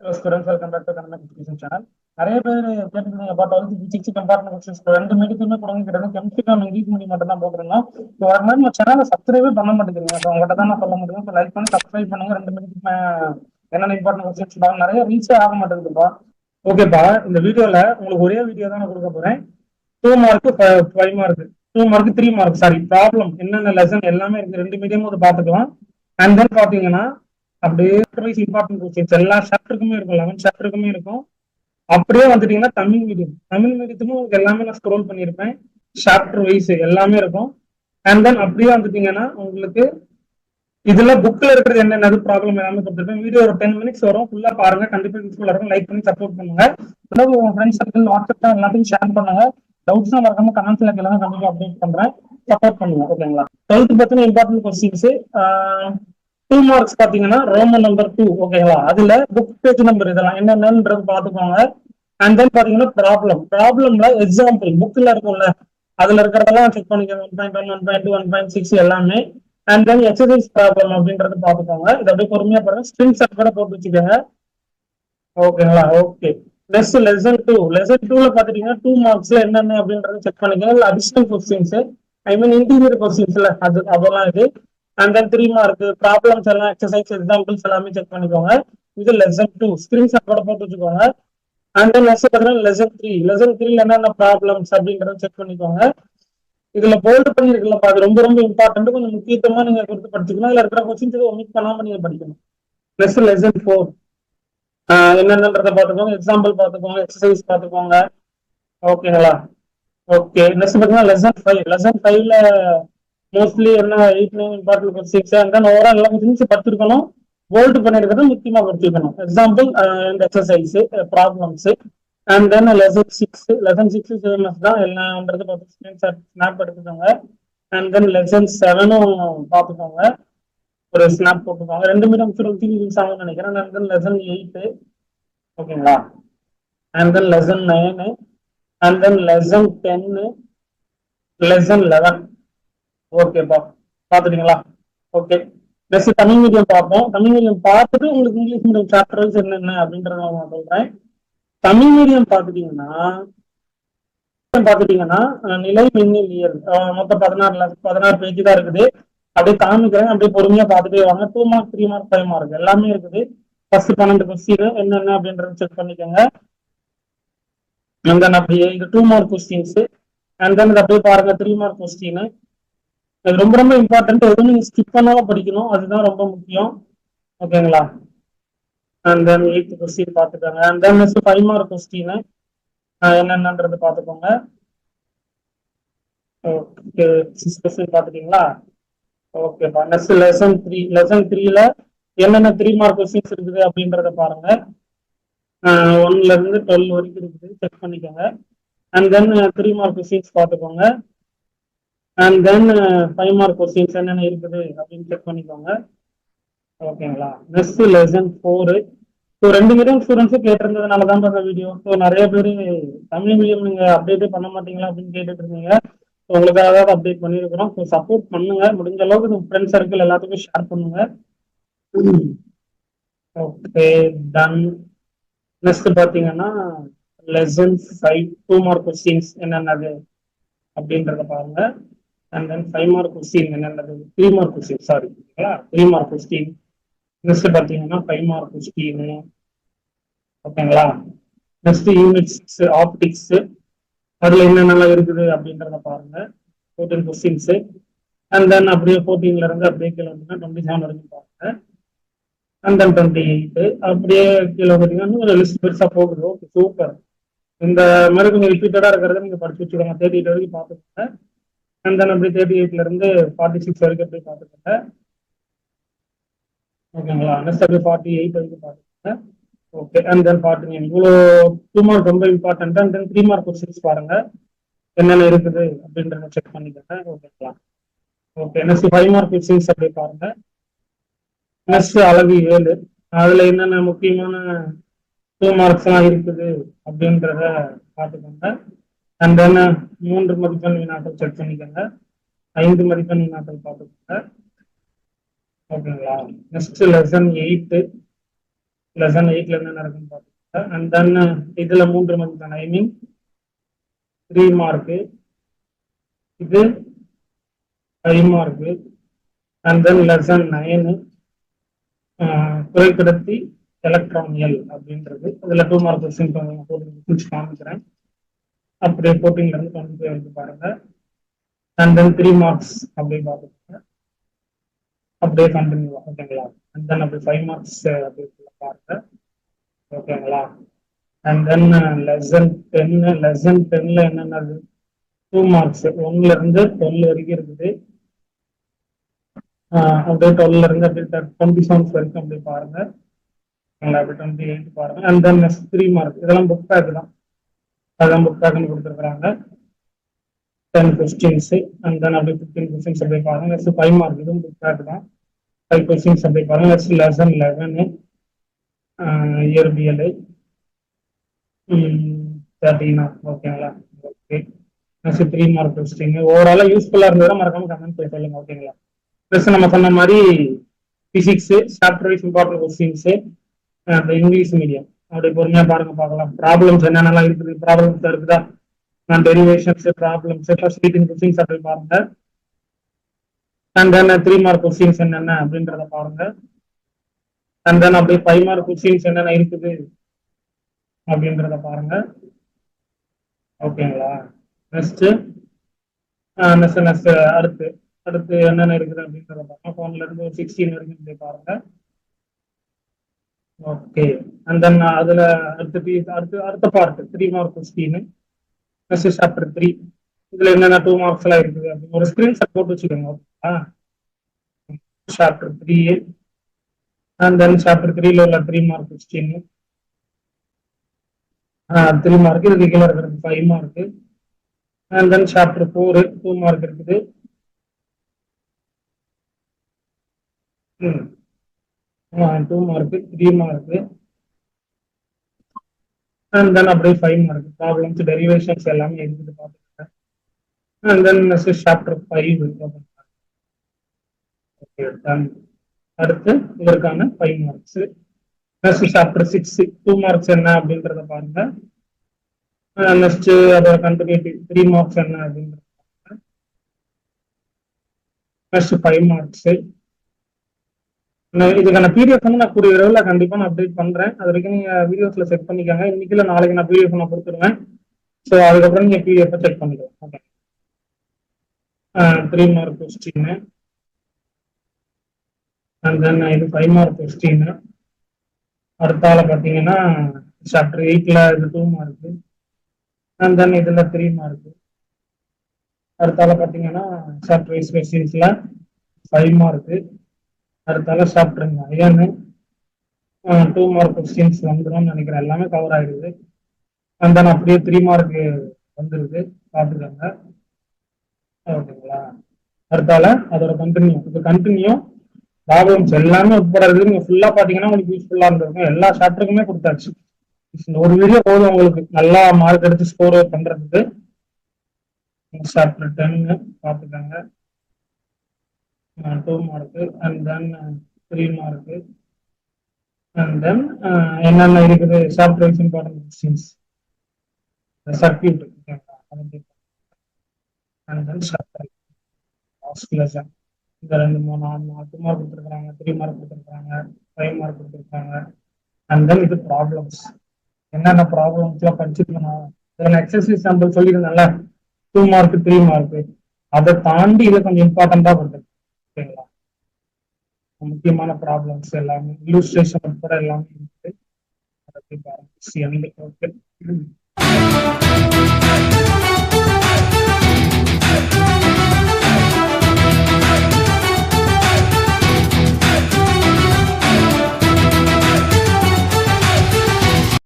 Hello students, welcome back to Academic Education channel. நிறைய பேர் கேட்டுருந்தீங்க but வந்து பிசிக்ஸ் கம்பார்ட்மெண்ட் கொஸ்டின்ஸ் ரெண்டு மீடியத்துமே கொடுங்க கிட்ட கெமிஸ்ட்ரி நம்ம இங்கிலீஷ் மீடியம் மட்டும் தான் போட்டுருந்தோம். ஸோ அது மாதிரி நம்ம சேனலை சப்ஸ்கிரைபே பண்ண மாட்டேங்கிறீங்க. ஸோ உங்கள்கிட்ட தான் நான் சொல்ல முடியும். ஸோ லைக் பண்ணி சப்ஸ்கிரைப் பண்ணுங்க. ரெண்டு மீடியத்துக்கு என்னென்ன இம்பார்ட்டன்ட் கொஸ்டின்ஸ் நிறைய ரீச்சே ஆக மாட்டேங்குதுப்பா. ஓகேப்பா, இந்த வீடியோல உங்களுக்கு ஒரே வீடியோ தான் நான் கொடுக்க போறேன். 2 mark 5 mark 2 mark 3 mark sorry problem என்னென்ன லெசன் எல்லாமே இருக்கு. ரெண்டு மீடியமும் அதை பார்த்துக்கலாம். அண்ட் தென் பாத்தீங்கன்னா அப்படியே இம்பார்ட்டன்ட் கொஸ்டின்ஸ் எல்லா சாப்டருக்குமே இருக்கும். 11 சாப்டருக்குமே இருக்கும். அப்படியே வந்துட்டீங்கன்னா தமிழ் மீடியத்துக்கும் உங்களுக்கு எல்லாமே நான் ஸ்க்ரோல் பண்ணியிருப்பேன். சாப்டர் வைஸ் எல்லாமே இருக்கும். அண்ட் தென் அப்படியே வந்துட்டீங்கன்னா உங்களுக்கு இதுல புக்ல இருக்கிறது என்னென்ன ப்ராப்ளம் எல்லாமே கொடுத்துருப்பேன். வீடியோ ஒரு 10 மினிட்ஸ் வரும். ஃபுல்லா பாருங்க, கண்டிப்பா யூஸ்ஃபுல்லா இருக்கும். லைக் பண்ணி சப்போர்ட் பண்ணுங்க. உங்க ஃப்ரெண்ட்ஸ் சர்க்கிள் வாட்ஸ்அப்ல எல்லாத்தையும் ஷேர் பண்ணுங்க. டவுட்ஸ் மறக்காம கமெண்ட்ஸ்ல எல்லாமே கண்டிப்பா அப்டேட் பண்றேன். சப்போர்ட் பண்ணுங்க. ஓகேங்களா? 12th பத்தின இம்பார்ட்டன்ட் கொஸ்டின்ஸ் 2 மார்க்ஸ் பாத்தீங்கன்னா ரோமன் நம்பர் 2. ஓகேங்களா? அதுல புக் பேஜ் நம்பர் இதெல்லாம் என்னென்னன்றது பாத்துக்கோங்க. அண்ட் தென் பாத்தீங்கன்னா ப்ராப்ளம்ல எக்ஸாம்பிள் புக்ல இருக்கும்ல, அதுல இருக்கிறதெல்லாம் செக் பண்ணிக்கோங்க. 1.1 1.2 1.6 எல்லாமே. அண்ட் தென் எக்ஸசைஸ் ப்ராப்ளம் அப்படின்றது பாத்துக்கோங்க. இது அப்படியே பொறுமையா பாருங்க. ஸ்கிரீன்ஷாட் கூட போட்டு வச்சுக்கோங்க. ஓகேங்களா? ஓகே. நெக்ஸ்ட் லெசன் 2ல பாத்துட்டீங்கன்னா 2 மார்க்ஸ்ல என்னென்ன அப்படின்றத செக் பண்ணிக்கோங்க. அடிஷனல் கொஸ்டின்ஸ், ஐ மீன் இன்டீரியர் கொஸ்டின்ஸ்ல அதெல்லாம் இது. அண்ட் தென் 3 மார்க் ப்ராப்ளம்ஸ் எல்லாம் எக்ஸசைஸ் எக்ஸாம்பிள்ஸ் எல்லாமே செக் பண்ணிக்கோங்க. இது லெசன் 2 ஸ்கிரீன்ஷாட் கூட போட்டு வச்சுக்கோங்க. அண்ட் தென் நெக்ஸ்ட் பாத்தீங்கன்னா லெசன் 3ல என்னென்ன ப்ராப்ளம்ஸ் அப்படின்றத செக் பண்ணிக்கோங்க. இதுல போல்டு பண்ணிருக்கல, அது ரொம்ப ரொம்ப இம்பார்ட்டன்ட். கொஞ்சம் முக்கியத்துவமா நீங்க கொடுத்து படிச்சுக்கணும். இதுல இருக்கிற கொஸ்டின்ஸ் ஒமிட் பண்ணாம நீங்க படிக்கணும். நெக்ஸ்ட் லெசன் 4 என்னென்னன்றத பாத்துக்கோங்க. எக்ஸாம்பிள் பாத்துக்கோங்க, எக்ஸசைஸ் பாத்துக்கோங்க. ஓகேங்களா? ஓகே. நெக்ஸ்ட் பாத்தீங்கன்னா லெசன் 5ல மோஸ்ட்லி என்ன 8 9 important questions. And then overall எல்லா கொஸ்டின்ஸ் படிச்சிருக்கணும். போல்டு பண்ணிருக்கிறது முக்கியமா படிச்சிருக்கணும். Example and exercise problems. And then lesson 6 same as தான் எல்லாம்ன்றது பார்த்து ஸ்கிரீன்ஷாட் ஸ்னாப் எடுத்துக்கோங்க. அண்ட் தென் லெசன் 7 பார்த்துக்கோங்க, ஒரு ஸ்னாப் போட்டுக்கோங்க. ரெண்டு மீடியம் ஸ்டூடெண்ட்ஸ் யூஸ் ஆகும்னு நினைக்கிறேன். அண்ட் தென் லெசன் 8 ஓகேங்களா? And then lesson 9 and then lesson 10 lesson 11 ஓகேப்பா, பாத்துட்டீங்களா? ஓகே. நெக்ஸ்ட் தமிழ் மீடியம் பார்ப்போம். தமிழ் மீடியம் பார்த்துட்டு உங்களுக்கு இங்கிலீஷ் மீடியம் சாப்டர்ஸ் என்னென்ன அப்படின்றத நான் சொல்றேன். தமிழ் மீடியம் பாத்துட்டீங்கன்னா நிலை மின்னியல் மொத்தம் 16 பேஜ் தான் இருக்குது. அப்படியே காமிக்கிறேன், அப்படியே பொறுமையா பார்த்துட்டே வாங்க. 2 மார்க் 3 மார்க் 5 மார்க் எல்லாமே இருக்குது. ஃபர்ஸ்ட் 12 கொஸ்டின் என்னென்ன அப்படின்றத செக் பண்ணிக்கோங்க. அண்ட் தென் அப்படியே இது 2 மார்க் கொஸ்டின்ஸ். அண்ட் தென் இது அப்படியே பாருங்க 3 மார்க் கொஸ்டின். இது ரொம்ப ரொம்ப இம்பார்ட்டன்ட். எதுவும் நீங்க ஸ்கிப் பண்ணாம படிக்கணும், அதுதான் ரொம்ப முக்கியம். ஓகேங்களா? அண்ட் தென் 8th கொஸ்டின் பார்த்துக்கோங்க. அண்ட் தென் 5 மார்க் கொஸ்டின் என்னென்னன்றது பார்த்துக்கோங்க. ஓகே, 6 கொஸ்டின் பார்த்துட்டீங்களா? ஓகேப்பா. நெக்ஸ்ட் லெசன் 3ல என்னென்ன 3 மார்க் கொஸ்டின்ஸ் இருக்குது அப்படின்றத பாருங்க. 1ல இருந்து 12 வரைக்கும் இருக்குது, செக் பண்ணிக்கோங்க. அண்ட் தென் 3 மார்க் கொஸ்டின்ஸ் பார்த்துக்கோங்க. அண்ட் தென் 5 மார்க் கொஸ்டின்ஸ் என்னென்ன இருக்குது அப்படின்னு செக் பண்ணிக்கோங்க. ஓகேங்களா? Next lesson 4. ஸோ ரெண்டு மீடியம் ஸ்டூடெண்ட்ஸும் கேட்டிருந்ததுனால தான் இந்த வீடியோ. ஸோ நிறைய பேர் தமிழ் மீடியம் நீங்க அப்டேட்டே பண்ண மாட்டீங்களா அப்படின்னு கேட்டுட்டு இருந்தீங்க. உங்களுக்காக தான் அப்டேட் பண்ணியிருக்கிறோம். ஸோ சப்போர்ட் பண்ணுங்க, முடிஞ்ச அளவுக்கு ஃப்ரெண்ட் சர்க்கிள் எல்லாத்துக்கும் ஷேர் பண்ணுங்க. Okay, done. நெக்ஸ்ட் பாத்தீங்கன்னா லெசன் 5 2 மார்க் கொஸ்டின்ஸ் என்னென்னது அப்படின்றத பாருங்க. அண்ட் தென் 5 மார்க் கொஸ்டின் என்னென்னது 3 mark question, sorry 3 mark question. Next பாத்தீங்கன்னா 5 மார்க் கொஸ்டின். ஓகேங்களா? நெக்ஸ்ட் யூனிட் 6 ஆப்டிக்ஸ், அதுல என்னென்னலாம் இருக்குது அப்படின்றத பாருங்க. 14 கொஸ்டின்ஸ். அண்ட் தென் அப்படியே 14ல இருந்து அப்படியே கீழே வந்து 27 வரைக்கும் பாருங்க. அண்ட் தென் 28 அப்படியே கீழே பார்த்தீங்கன்னா ஒரு லிஸ்ட் பெருசா போகுது. Okay, super. இந்த மாதிரி கொஞ்சம் ரிப்பீட்டடா இருக்கிறத நீங்க படிச்சு வச்சுக்கோங்க. 38 வரைக்கும் பார்த்துக்கோங்க. அண்ட் தென் அப்படி 38ல இருந்து 46 வரைக்கும் அப்படியே பார்த்துக்கோங்க. ஓகேங்களா? நெக்ஸ்ட் அப்படியே 48 வரைக்கும் பார்த்துக்கோங்க. ஓகே. அண்ட் தென் 49 இவ்வளோ 2 மார்க் ரொம்ப important. And then 3 mark questions பாருங்க என்னென்ன இருக்குது அப்படின்றத செக் பண்ணிக்கோங்க. ஓகேங்களா? ஓகே. நெக்ஸ்ட் 5 மார்க் கொஸ்டின்ஸ் அப்படியே பாருங்க. நெக்ஸ்ட் அழகு 7, அதுல என்னென்ன முக்கியமான 2 மார்க்ஸ் எல்லாம் இருக்குது அப்படின்றத பார்த்துக்கோங்க. அண்ட் தென் 3 மதிப்பெண் வினாக்கள் செக் பண்ணிக்கோங்க. 5 மதிப்பெண் வினாக்கள் பார்த்துக்கோங்க. ஓகேங்களா? நெக்ஸ்ட் லெசன் 8 லெசன் 8ல என்ன நடக்குன்னு பாத்துக்கோங்க. அண்ட் தென் இதுல 3 மதிப்பெண், ஐ மீன் 3 மார்க்கு, இது 5 மார்க்கு. அண்ட் தென் லெசன் 9 குறைக்கடத்தி எலக்ட்ரானியல் அப்படின்றது, அதுல 2 மார்க் கொஸ்டின் காமிக்கிறேன். அப்படியே 14ல இருந்து 25 வரைக்கும் பாருங்க. அண்ட் தென் 3 மார்க்ஸ் அப்படியே பார்த்துக்கோங்க. அப்படியே கண்டினியூ, ஓகேங்களா. அண்ட் தென் அப்படி 5 மார்க்ஸ் அப்படி பாருங்க, ஓகேங்களா. அண்ட் தென் லெசன் 10ல என்னென்னது 2 மார்க்ஸ் 1ல இருந்து 12 வரைக்கும் இருக்குது. அப்படியே 12ல இருந்து அப்படியே 27 வரைக்கும் அப்படியே பாருங்க, அப்படியே 28 பாருங்க. அண்ட் தென் 3 மார்க், இதெல்லாம் புக் பேக் தான், அதெல்லாம் புக் பேக்னு கொடுத்துருக்காங்க. 10 கொஸ்டின்ஸ். அண்ட் தென் அப்படியே 15 கொஸ்டின்ஸ் அப்படியே பாருங்க. நெக்ஸ்ட் 5 மார்க், இதுவும் புக் பேக் தான், 5 கொஸ்டின்ஸ் அப்படியே பாருங்க. நெக்ஸ்ட் லெசன் 11 இயற்பியல் 13, ஓகேங்களா. Okay, next 3 mark question. ஓவராலா யூஸ்ஃபுல்லா இருந்ததா மறக்காம கமெண்ட் பண்ணி சொல்லுங்க, ஓகேங்களா. ப்ளஸ் நம்ம சொன்ன மாதிரி physics chapter wise important questions, அந்த இங்கிலீஷ் மீடியம் அப்படி பொறுமையா பாருங்க, பார்க்கலாம். ப்ராப்ளம்ஸ் என்னென்னலாம் இருக்குது, ப்ராப்ளம்ஸ் இருக்குதா, டெரிவேஷன்ஸ், ப்ராப்ளம்ஸ், ஃபர்ஸ்ட் 18 கொஸ்டின்ஸ் அப்படி பாருங்க. அண்ட் தென் 3 மார்க் கொஸ்டின்ஸ் என்னென்ன அப்படின்றத பாருங்க. அண்ட் தென் அப்படியே 5 மார்க் கொஸ்டின்ஸ் என்னென்ன இருக்குது அப்படின்றத பாருங்க, ஓகேங்களா. நெக்ஸ்ட் அடுத்து என்னென்ன இருக்குது அப்படின்றத பாருங்க. 1ல இருந்து 16 வரைக்கும் போய் பாருங்க, ஓகே. அண்ட் தென் அதுல அடுத்த part 3 mark question. Next chapter 3, இதுல என்னென்ன 2 மார்க்ஸ் எல்லாம் இருக்குது அப்படின்னு ஒரு ஸ்கிரீன்ஷாட் போட்டு வச்சுக்கோங்க, ஓகேங்களா. சாப்டர் 3 அண்ட் தென் சாப்டர் 3ல உள்ள 3 மார்க் கொஸ்டின், 3 மார்க், இதுக்கு கீழே இருக்கிறது 5 mark. And then chapter 4 2 mark இருக்குது. 2 மார்க், 3 மார்க். அண்ட் தென் அப்படியே 5 மார்க் ப்ராப்ளம்ஸ், டெரிவேஷன்ஸ் எல்லாமே இருக்குது பார்த்துக்கோங்க. And then next chapter 5, okay done. அடுத்து இதற்கான 5 மார்க்ஸ். நெக்ஸ்ட் சாப்டர் 6 2 மார்க்ஸ் என்ன அப்படின்றத பாருங்க. நெக்ஸ்ட் அதோட கண்டினியூட்டி 3 மார்க்ஸ் என்ன அப்படின்றது. Next 5 marks. இதுக்கான பிடிஎஃப் வந்து நான் கூடிய விரைவில் கண்டிப்பா நான் அப்டேட் பண்றேன். அது வரைக்கும் நீங்க வீடியோஸ்ல செக் பண்ணிக்கோங்க. இன்னைக்கு இல்லை நாளைக்கு நான் பிடிஎஃப் நான் கொடுத்துருவேன். ஸோ அதுக்கப்புறம் நீங்க பிடிஎஃப் செக் பண்ணிக்கலாம், okay. 3 mark question. And then இது 5 மார்க் கொஸ்டின். அடுத்தால பார்த்தீங்கன்னா சாப்டர் 8ல இது 2 மார்க். அண்ட் தென் இதுல 3 மார்க். அடுத்தால பார்த்தீங்கன்னா சாப்டர் வைஸ் கொஸ்டின்ஸ்ல 5 மார்க். அடுத்தால சாப்டர் 9 2 மார்க் கொஸ்டின்ஸ் வந்துடும் நினைக்கிறேன், எல்லாமே கவர் ஆயிடுது. அண்ட் தென் அப்படியே 3 மார்க் வந்துருது, பார்த்துக்கோங்க, ஓகேங்களா. அடுத்தால அதோட கண்டினியூ ப்ராப்ளம்ஸ் எல்லாமே உட்பட இருக்குது. நீங்க ஃபுல்லா பாத்தீங்கன்னா உங்களுக்கு யூஸ்ஃபுல்லா இருந்திருக்கும். எல்லா சாப்டருக்குமே கொடுத்தாச்சு. ஒரு வீடியோ போதும் உங்களுக்கு நல்லா மார்க் எடுத்து ஸ்கோர் பண்றதுக்கு. சாப்டர் 10 பார்த்துக்கோங்க, 2 mark. And then 3 mark. And then என்னென்ன இருக்குது chapter wise important questions, circuit, and then chapter last lesson. இந்த 2 3 4 மார்க் கொடுத்துருக்காங்க, 3 மார்க் கொடுத்துருக்காங்க, 5 மார்க் கொடுத்துருக்காங்க. அண்ட் தென் இது ப்ராப்ளம்ஸ், என்னென்ன ப்ராப்ளம்ஸ் எல்லாம் படிச்சுக்கணும். இதில் எக்ஸசைஸ் சாம்பிள் சொல்லியிருந்தேன்ல 2 மார்க் 3 மார்க், அதை தாண்டி இதை கொஞ்சம் இம்பார்ட்டண்டா கொடுத்துருக்கு, ஓகேங்களா. முக்கியமான ப்ராப்ளம்ஸ் எல்லாமே இல்லுஸ்ட்ரேஷன் உட்பட எல்லாமே இருக்கு. ஓகே.